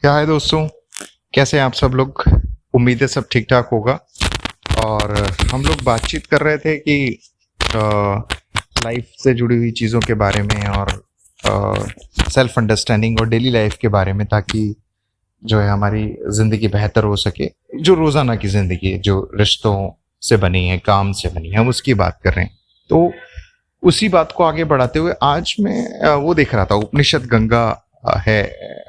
क्या है दोस्तों? कैसे हैं आप सब लोग? उम्मीद है सब ठीक ठाक होगा। और हम लोग बातचीत कर रहे थे कि लाइफ से जुड़ी हुई चीज़ों के बारे में और सेल्फ अंडरस्टैंडिंग और डेली लाइफ के बारे में, ताकि जो है हमारी ज़िंदगी बेहतर हो सके। जो रोज़ाना की ज़िंदगी है, जो रिश्तों से बनी है, काम से बनी है, हम उसकी बात कर रहे हैं। तो उसी बात को आगे बढ़ाते हुए आज मैं वो देख रहा था, उपनिषद गंगा है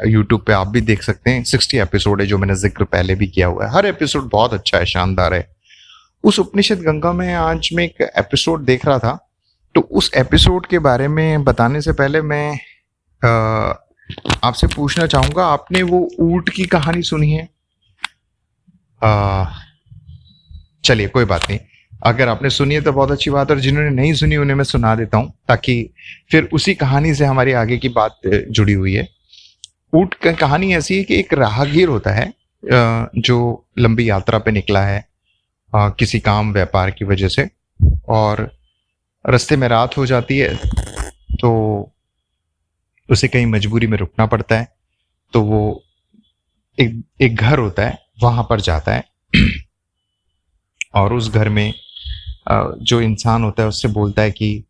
यूट्यूब पे, आप भी देख सकते हैं। 60 एपिसोड है, जो मैंने जिक्र पहले भी किया हुआ है। हर एपिसोड बहुत अच्छा है, शानदार है। उस उपनिषद गंगा में आज मैं एक एपिसोड देख रहा था। तो उस एपिसोड के बारे में बताने से पहले मैं आपसे पूछना चाहूंगा, आपने वो ऊंट की कहानी सुनी है? अ, चलिए कोई बात नहीं। अगर आपने सुनी है तो बहुत अच्छी बात है, और जिन्होंने नहीं सुनी उन्हें मैं सुना देता हूँ, ताकि फिर उसी कहानी से हमारी आगे की बात जुड़ी हुई है। ऊंट की कहानी ऐसी है कि एक राहगीर होता है जो लंबी यात्रा पे निकला है किसी काम व्यापार की वजह से, और रास्ते में रात हो जाती है। तो उसे कहीं मजबूरी में रुकना पड़ता है। तो वो एक एक घर होता है, वहां पर जाता है। और उस घर में जो इंसान होता है उससे बोलता है कि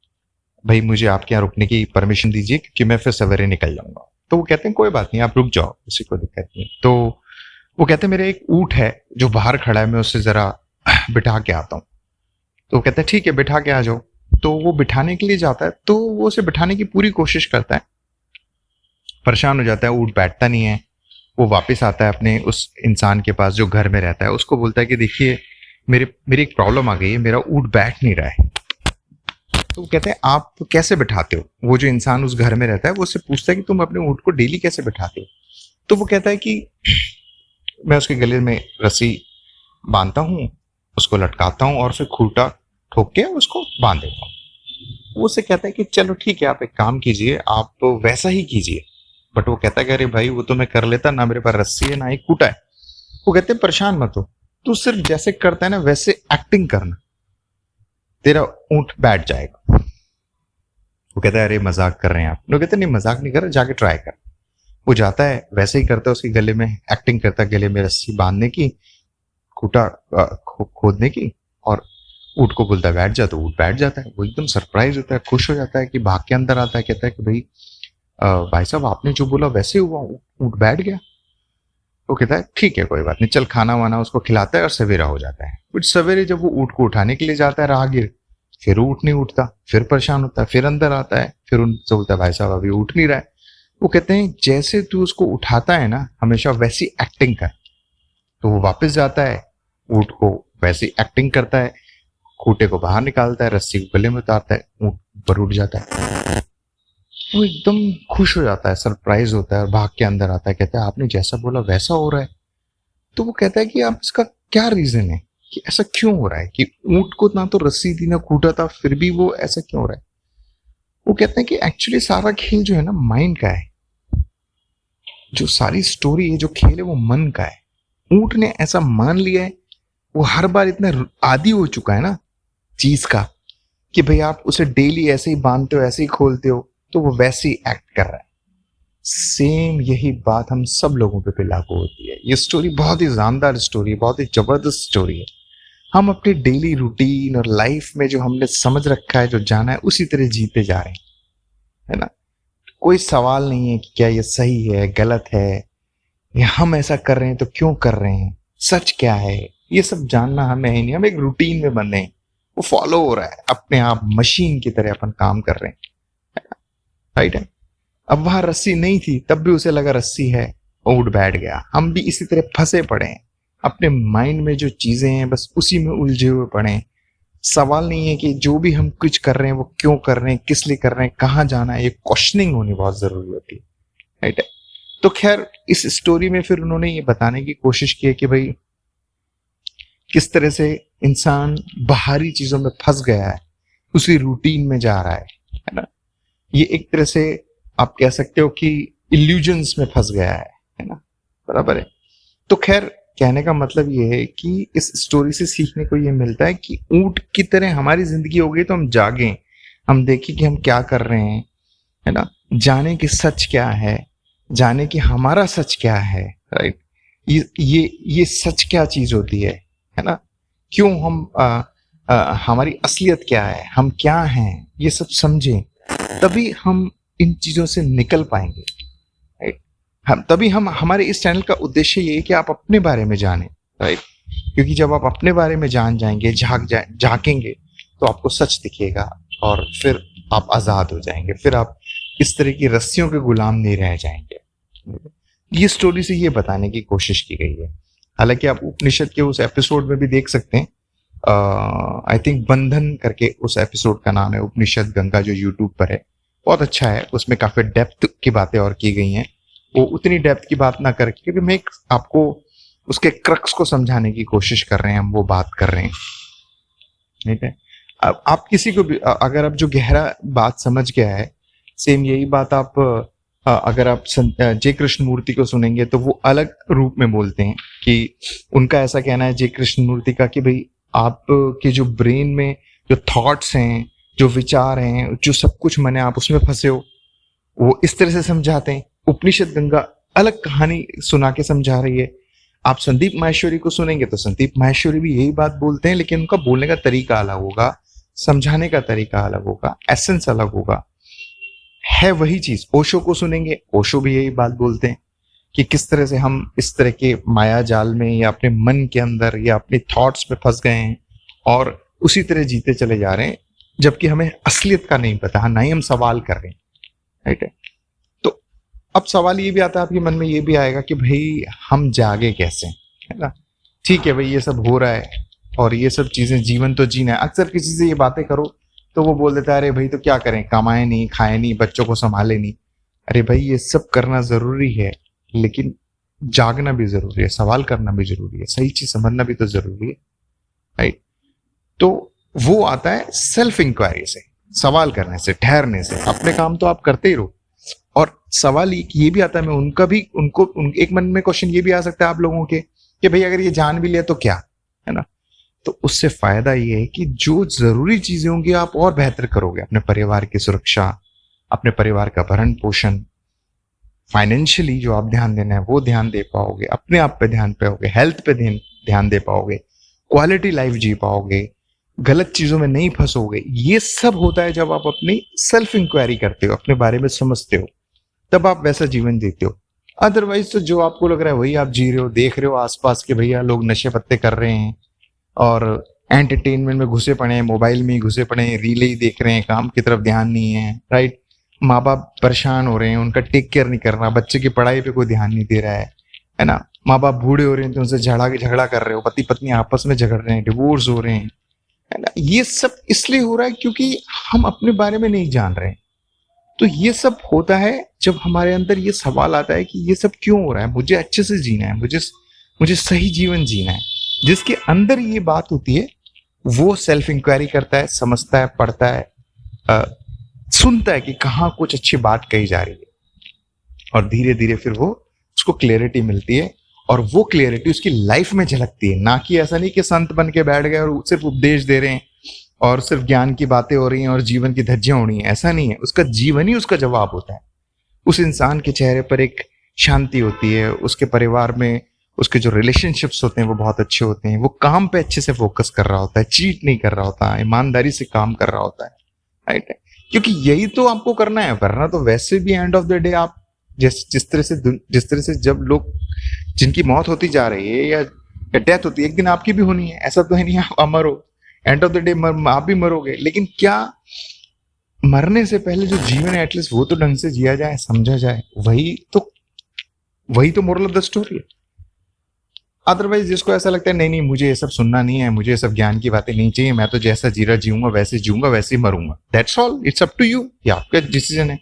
भाई मुझे आपके यहाँ रुकने की परमिशन दीजिए, क्योंकि मैं फिर सवेरे निकल जाऊंगा। तो वो कहते हैं कोई बात नहीं, आप रुक जाओ, किसी को दिक्कत नहीं। तो वो कहते हैं मेरे एक ऊँट है जो बाहर खड़ा है, मैं उससे जरा बिठा के आता हूँ। तो वो कहता है ठीक है, बिठा के आ जाओ। तो वो बिठाने के लिए जाता है, तो वो उसे बिठाने की पूरी कोशिश करता है। परेशान हो जाता है, ऊँट बैठता नहीं है। वो वापस आता है अपने उस इंसान के पास जो घर में रहता है, उसको बोलता है कि देखिए मेरी एक प्रॉब्लम आ गई है, मेरा ऊँट बैठ नहीं रहा है। तो वो कहते हैं आप कैसे बिठाते हो? वो जो इंसान उस घर में रहता है वो उससे पूछता है कि तुम अपने ऊँट को डेली कैसे बिठाते हो? तो वो कहता है कि मैं उसके गले में रस्सी बांधता हूँ, उसको लटकाता हूँ और फिर खूंटा ठोक के उसको बांध देता हूँ। वो उससे कहता है कि चलो ठीक है, आप एक काम कीजिए, आप वैसा ही कीजिए। बट वो कहता है कि अरे भाई वो तो मैं कर लेता, ना मेरे पास रस्सी है ना ही खूंटा है। वो कहते हैं परेशान मत हो, तू सिर्फ जैसे करता है ना वैसे एक्टिंग करना, तेरा ऊँट बैठ जाएगा। वो कहता है अरे मजाक कर रहे हैं आप। वो कहते हैं नहीं मजाक नहीं कर रहा, जाके ट्राई कर। वो जाता है, वैसे ही करता है, उसके गले में एक्टिंग करता है, गले में रस्सी बांधने की, खूंटा खोदने की, और ऊँट को बोलता है बैठ जा, तो ऊँट बैठ जाता है। वो एकदम सरप्राइज होता है, खुश हो जाता है कि भाग के अंदर आता है, कहता है कि भाई साहब आपने जो बोला वैसे हुआ, ऊँट बैठ गया। वो कहता है ठीक है कोई बात नहीं, चल खाना वाना उसको खिलाता है और सवेरा हो जाता है। फिर सवेरे जब वो ऊँट को उठाने के लिए जाता है राहगीर, फिर ऊँट नहीं उठता, फिर परेशान होता है, फिर अंदर आता है, फिर उनसे बोलता है भाई साहब अभी उठ नहीं रहा है। वो कहते हैं जैसे तू उसको उठाता है ना, हमेशा वैसी एक्टिंग कर। तो वो वापस जाता है, ऊँट को वैसी एक्टिंग करता है, खूंटे को बाहर निकालता है, रस्सी को गले में उतारता है, ऊँट ऊपर उठ जाता है। वो एकदम खुश हो जाता है, सरप्राइज होता है और भाग के अंदर आता है, कहता है आपने जैसा बोला वैसा हो रहा है। तो वो कहता है कि आप इसका क्या रीजन है कि ऐसा क्यों हो रहा है, कि ऊँट को ना तो रस्सी थी ना खूंटा था, फिर भी वो ऐसा क्यों हो रहा है? वो कहते हैं कि एक्चुअली सारा खेल जो है ना माइंड का है। जो सारी स्टोरी है, जो खेल है, वो मन का है। ऊँट ने ऐसा मान लिया है, वो हर बार इतना आदी हो चुका है ना चीज का, कि भाई आप उसे डेली ऐसे ही बांधते हो, ऐसे ही खोलते हो, तो वो वैसे ही एक्ट कर रहा है। सेम यही बात हम सब लोगों पे लागू होती है। ये स्टोरी बहुत ही जानदार स्टोरी है, बहुत ही जबरदस्त स्टोरी है। हम अपनी डेली रूटीन और लाइफ में जो हमने समझ रखा है, जो जाना है, उसी तरह जीते जा रहे हैं, है ना? कोई सवाल नहीं है कि क्या ये सही है गलत है, या हम ऐसा कर रहे हैं तो क्यों कर रहे हैं, सच क्या है, ये सब जानना हमें ही नहीं। हम एक रूटीन में बने हैं, वो फॉलो हो रहा है अपने आप, मशीन की तरह अपन काम कर रहे हैं, राइट है? अब वहां रस्सी नहीं थी, तब भी उसे लगा रस्सी है, ऊँट बैठ गया। हम भी इसी तरह फंसे पड़े हैं अपने माइंड में, जो चीजें हैं बस उसी में उलझे हुए पड़े हैं। सवाल नहीं है कि जो भी हम कुछ कर रहे हैं वो क्यों कर रहे हैं, किस लिए कर रहे हैं, कहाँ जाना है, ये क्वेश्चनिंग होनी बहुत जरूरी होती है, राइट है? तो खैर इस स्टोरी में फिर उन्होंने ये बताने की कोशिश की है कि भाई किस तरह से इंसान बाहरी चीजों में फंस गया है, उसी रूटीन में जा रहा है ना? ये एक तरह से आप कह सकते हो कि इल्यूजन्स में फंस गया है ना? बराबर है। तो खैर कहने का मतलब ये है कि इस स्टोरी से सीखने को ये मिलता है कि ऊंट की तरह हमारी जिंदगी हो गई, तो हम जागें, हम देखें कि हम क्या कर रहे हैं, है ना? जाने कि सच क्या है, जाने कि हमारा सच क्या है, राइट। ये सच क्या चीज होती है ना। क्यों हम हमारी असलियत क्या है, हम क्या हैं, ये सब समझें, तभी हम इन चीजों से निकल पाएंगे, राइट। हम तभी हम हमारे इस चैनल का उद्देश्य ये है कि आप अपने बारे में जानें, राइट। क्योंकि जब आप अपने बारे में जान जाएंगे, झांकेंगे, तो आपको सच दिखेगा और फिर आप आजाद हो जाएंगे, फिर आप इस तरह की रस्सियों के गुलाम नहीं रह जाएंगे। ये स्टोरी से ये बताने की कोशिश की गई है। हालांकि आप उपनिषद के उस एपिसोड में भी देख सकते हैं, आई थिंक बंधन करके उस एपिसोड का नाम है, उपनिषद गंगा, जो यूट्यूब पर है। बहुत अच्छा है, उसमें काफी डेप्थ की बातें और की गई हैं। वो उतनी डेप्थ की बात ना करके, क्योंकि मैं आपको उसके क्रक्स को समझाने की कोशिश कर रहे हैं, हम वो बात कर रहे हैं, ठीक है। अब आप किसी को भी अगर आप जो गहरा बात समझ गया है, सेम यही बात आप अगर आप जय कृष्ण मूर्ति को सुनेंगे तो वो अलग रूप में बोलते हैं कि उनका ऐसा कहना है जय कृष्ण मूर्ति का कि भाई आपके जो ब्रेन में जो थॉट्स हैं, जो विचार हैं, जो सब कुछ मैंने आप उसमें फंसे हो, वो इस तरह से समझाते हैं। उपनिषद गंगा अलग कहानी सुना के समझा रही है। आप संदीप माहेश्वरी को सुनेंगे तो संदीप माहेश्वरी भी यही बात बोलते हैं, लेकिन उनका बोलने का तरीका अलग होगा, समझाने का तरीका अलग होगा, एसेंस अलग होगा, है वही चीज। ओशो को सुनेंगे, ओशो भी यही बात बोलते हैं कि किस तरह से हम इस तरह के माया जाल में या अपने मन के अंदर या अपने थॉट्स में फंस गए हैं और उसी तरह जीते चले जा रहे हैं, जबकि हमें असलियत का नहीं पता, ना ही हम सवाल कर रहे हैं, राइट है। तो अब सवाल ये भी आता है आपके मन में, ये भी आएगा कि भाई हम जागे कैसे, है ना। ठीक है भाई, ये सब हो रहा है और ये सब चीजें, जीवन तो जीना है। अक्सर किसी से ये बातें करो तो वो बोल देता है अरे भाई तो क्या करें, कमाए नहीं, खाए नहीं, बच्चों को संभाले नहीं। अरे भाई ये सब करना जरूरी है, लेकिन जागना भी जरूरी है, सवाल करना भी जरूरी है, सही चीज समझना भी तो जरूरी है, राइट। तो वो आता है सेल्फ इंक्वायरी से, सवाल करने से, ठहरने से। अपने काम तो आप करते ही रहो, और सवाल ये भी आता है, मैं उनका भी एक मन में क्वेश्चन ये भी आ सकता है आप लोगों के कि भाई अगर ये जान भी लिया तो क्या, है ना। तो उससे फायदा ये है कि जो जरूरी चीजें होंगी आप और बेहतर करोगे, अपने परिवार की सुरक्षा, अपने परिवार का भरण पोषण, फाइनेंशियली जो आप ध्यान देना है वो ध्यान दे पाओगे, अपने आप पे ध्यान पाओगे, हेल्थ पे ध्यान दे पाओगे, क्वालिटी लाइफ जी पाओगे, गलत चीजों में नहीं फंसोगे। ये सब होता है जब आप अपनी सेल्फ इंक्वायरी करते हो, अपने बारे में समझते हो, तब आप वैसा जीवन जीते हो। अदरवाइज तो जो आपको लग रहा है वही आप जी रहे हो, देख रहे हो आसपास के भैया लोग नशे पत्ते कर रहे हैं और एंटरटेनमेंट में घुसे पड़े हैं, मोबाइल में ही घुसे पड़े हैं, रील ही देख रहे हैं, काम की तरफ ध्यान नहीं है, राइट। माँ बाप परेशान हो रहे हैं, उनका टेक केयर नहीं कर रहा, बच्चे की पढ़ाई पे कोई ध्यान नहीं दे रहा है ना। माँ बाप बूढ़े हो रहे हैं तो उनसे झगड़ा कर रहे हो, पति पत्नी आपस में झगड़ रहे हैं, डिवोर्स हो रहे हैं, है ना। ये सब इसलिए हो रहा है क्योंकि हम अपने बारे में नहीं जान रहे हैं। तो ये सब होता है जब हमारे अंदर ये सवाल आता है कि ये सब क्यों हो रहा है, मुझे अच्छे से जीना है, मुझे सही जीवन जीना है। जिसके अंदर ये बात होती है वो सेल्फ इंक्वायरी करता है, समझता है, पढ़ता है, सुनता है कि कहाँ कुछ अच्छी बात कही जा रही है, और धीरे धीरे फिर वो उसको क्लियरिटी मिलती है, और वो क्लियरिटी उसकी लाइफ में झलकती है। ना कि ऐसा नहीं कि संत बन के बैठ गए और सिर्फ उपदेश दे रहे हैं और सिर्फ ज्ञान की बातें हो रही हैं और जीवन की धज्जियां हो रही हैं, ऐसा नहीं है। उसका जीवन ही उसका जवाब होता है। उस इंसान के चेहरे पर एक शांति होती है, उसके परिवार में उसके जो रिलेशनशिप्स होते हैं वो बहुत अच्छे होते हैं, वो काम पे अच्छे से फोकस कर रहा होता है, चीट नहीं कर रहा होता, ईमानदारी से काम कर रहा होता है, राइट। क्योंकि यही तो आपको करना है, वरना तो वैसे भी एंड ऑफ द डे आप जिस तरह से जब लोग जिनकी मौत होती जा रही है या डेथ होती है, एक दिन आपकी भी होनी है। ऐसा तो है नहीं आप अमर हो, एंड ऑफ द डे आप भी मरोगे, लेकिन क्या मरने से पहले जो जीवन है एटलीस्ट वो तो ढंग से जिया जाए, समझा जाए, वही तो मोरल ऑफ द स्टोरी है। अदरवाइज जिसको ऐसा लगता है नहीं नहीं मुझे ये सब सुनना नहीं है, मुझे ये सब ज्ञान की बातें नहीं चाहिए, मैं तो जैसा जीरा जीऊंगा वैसे जीऊंगा, वैसे ही मरूंगा, that's all, it's up to you, ये आपका डिसीजन है।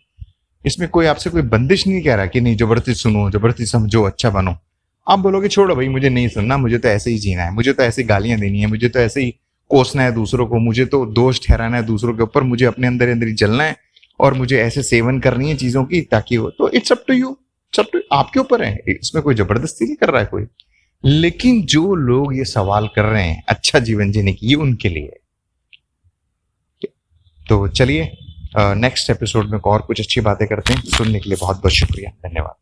इसमें कोई आपसे कोई बंदिश नहीं कह रहा कि नहीं जबरदस्ती सुनो, जबरदस्ती समझो, अच्छा बनो। आप बोलोगे छोड़ो भाई मुझे नहीं सुनना, मुझे तो ऐसे ही जीना है, मुझे तो ऐसी गालियां देनी है, मुझे तो ऐसे ही कोसना है दूसरों को, मुझे तो दोष ठहराना है दूसरों के ऊपर, मुझे अपने अंदर अंदर ही जलना है और मुझे ऐसे सेवन करनी है चीजों की ताकि वो, तो इट्स अप टू यू, आपके ऊपर है, इसमें कोई जबरदस्ती नहीं कर रहा है कोई। लेकिन जो लोग ये सवाल कर रहे हैं अच्छा जीवन जीने की, ये उनके लिए है। तो चलिए नेक्स्ट एपिसोड में और कुछ अच्छी बातें करते हैं। सुनने के लिए बहुत बहुत शुक्रिया, धन्यवाद।